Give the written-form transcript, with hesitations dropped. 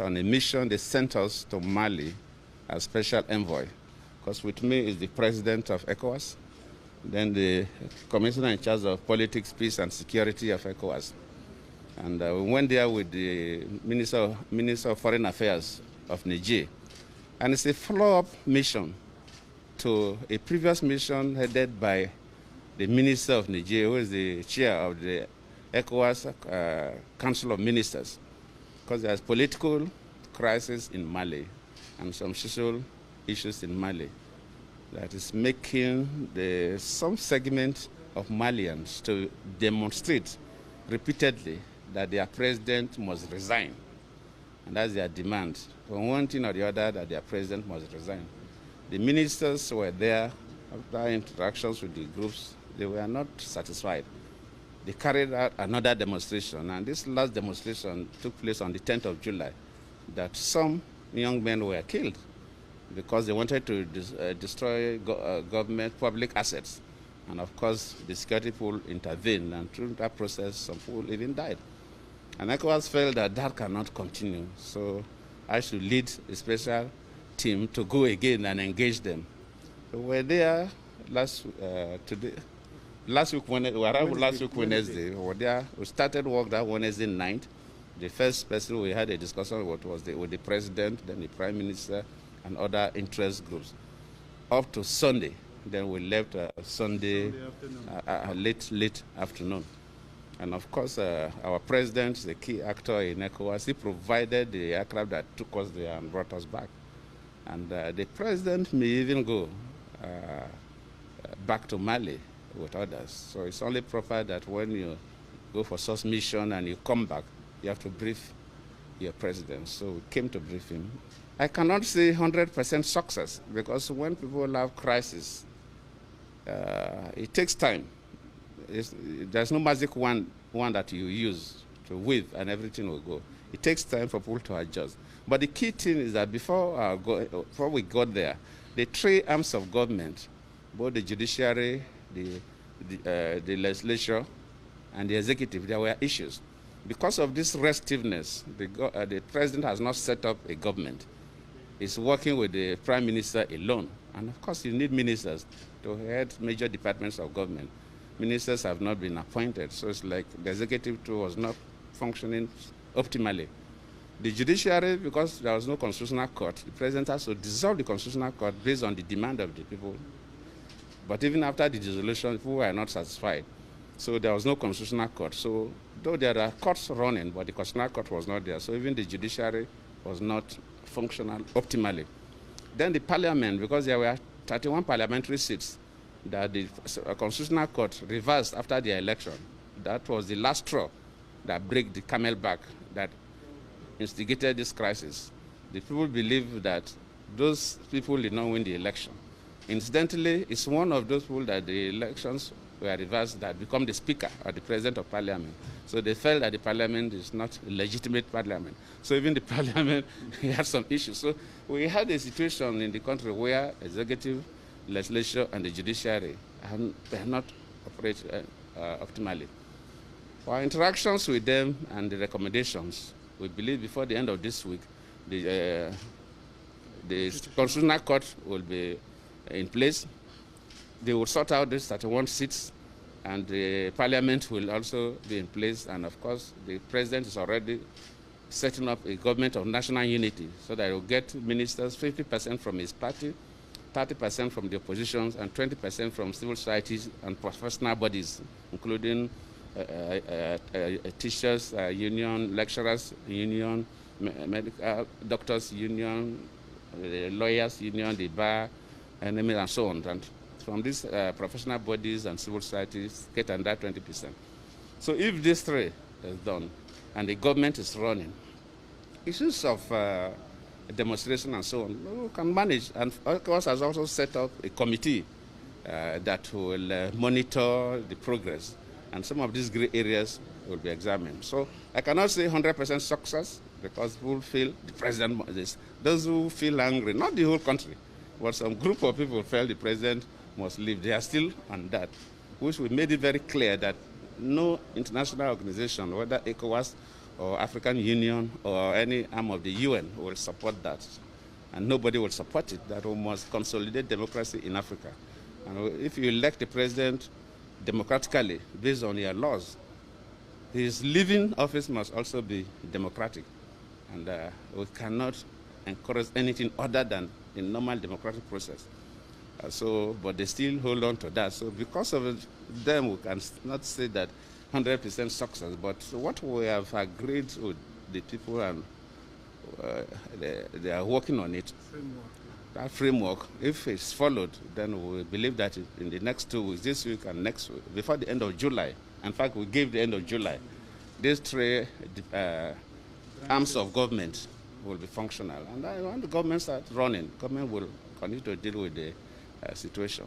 On a mission, they sent us to Mali as special envoy, because with me is the president of ECOWAS, then the commissioner in charge of politics, peace, and security of ECOWAS. And we went there with the Minister of Foreign Affairs of Niger. And it's a follow-up mission to a previous mission headed by the Minister of Niger, who is the chair of the ECOWAS Council of Ministers. Because there's political crisis in Mali and some social issues in Mali that is making some segment of Malians to demonstrate repeatedly that their president must resign. And that's their demand. From one thing or the other, that their president must resign. The ministers were there after interactions with the groups. They were not satisfied. They carried out another demonstration, and this last demonstration took place on the 10th of July, that some young men were killed because they wanted to destroy government public assets. And of course, the security people intervened, and through that process, some people even died. And ECOWAS felt that that cannot continue, so I should lead a special team to go again and engage them. So we're there last week, Wednesday. We were there. We started work that Wednesday night. The first person we had a discussion with was with the president, then the prime minister, and other interest groups. Up to Sunday. Then we left Sunday late afternoon. And of course, our president is a key actor in ECOWAS. He provided the aircraft that took us there and brought us back. And the president may even go back to Mali with others. So it's only proper that when you go for such mission and you come back, you have to brief your president. So we came to brief him. I cannot say 100% success, because when people have crisis, it takes time. There's no magic one that you use to wave and everything will go. It takes time for people to adjust. But the key thing is that before we got there, the three arms of government, both the judiciary, the legislature, and the executive, there were issues. Because of this restiveness, the president has not set up a government. He's working with the prime minister alone. And of course, you need ministers to head major departments of government. Ministers have not been appointed, so it's like the executive too was not functioning optimally. The judiciary, because there was no constitutional court, the president has to dissolve the constitutional court based on the demand of the people. But even after the dissolution, people were not satisfied. So there was no constitutional court. So though there are courts running, but the constitutional court was not there. So even the judiciary was not functional optimally. Then the parliament, because there were 31 parliamentary seats that the constitutional court reversed after the election. That was the last straw that broke the camel back that instigated this crisis. The people believe that those people did not win the election. Incidentally, it's one of those people that the elections were reversed that become the speaker or the president of parliament. So they felt that the parliament is not a legitimate parliament. So even the parliament had some issues. So we had a situation in the country where executive, legislature, and the judiciary have not operated optimally. For our interactions with them and the recommendations, we believe before the end of this week, the constitutional court will be in place. They will sort out these 31 seats, and the parliament will also be in place. And of course, the president is already setting up a government of national unity so that he will get ministers, 50% from his party, 30% from the opposition, and 20% from civil societies and professional bodies, including teachers union, lecturers union, medical doctors union, lawyers union, the bar, and so on. And from these professional bodies and civil societies get under 20%. So if this three is done and the government is running, issues of demonstration and so on. We can manage. And ECOWAS has also set up a committee that will monitor the progress. And some of these gray areas will be examined. So I cannot say 100% success because people feel the president, those who feel angry, not the whole country, but some group of people felt the president must leave. They are still on that, which we made it very clear that no international organization, whether ECOWAS or African Union or any arm of the UN, will support that. And nobody will support it, that we must consolidate democracy in Africa. And if you elect the president democratically based on your laws, his leaving office must also be democratic. And we cannot encourage anything other than a normal democratic process. But they still hold on to that. So because of them, we can not say that 100% success. But what we have agreed with the people, and they are working on it. That framework, if it's followed, then we believe that in the next 2 weeks, this week and next week, before the end of July, in fact, we gave the end of July, these three arms of government will be functional. And when the government starts running, government will continue to deal with the situation.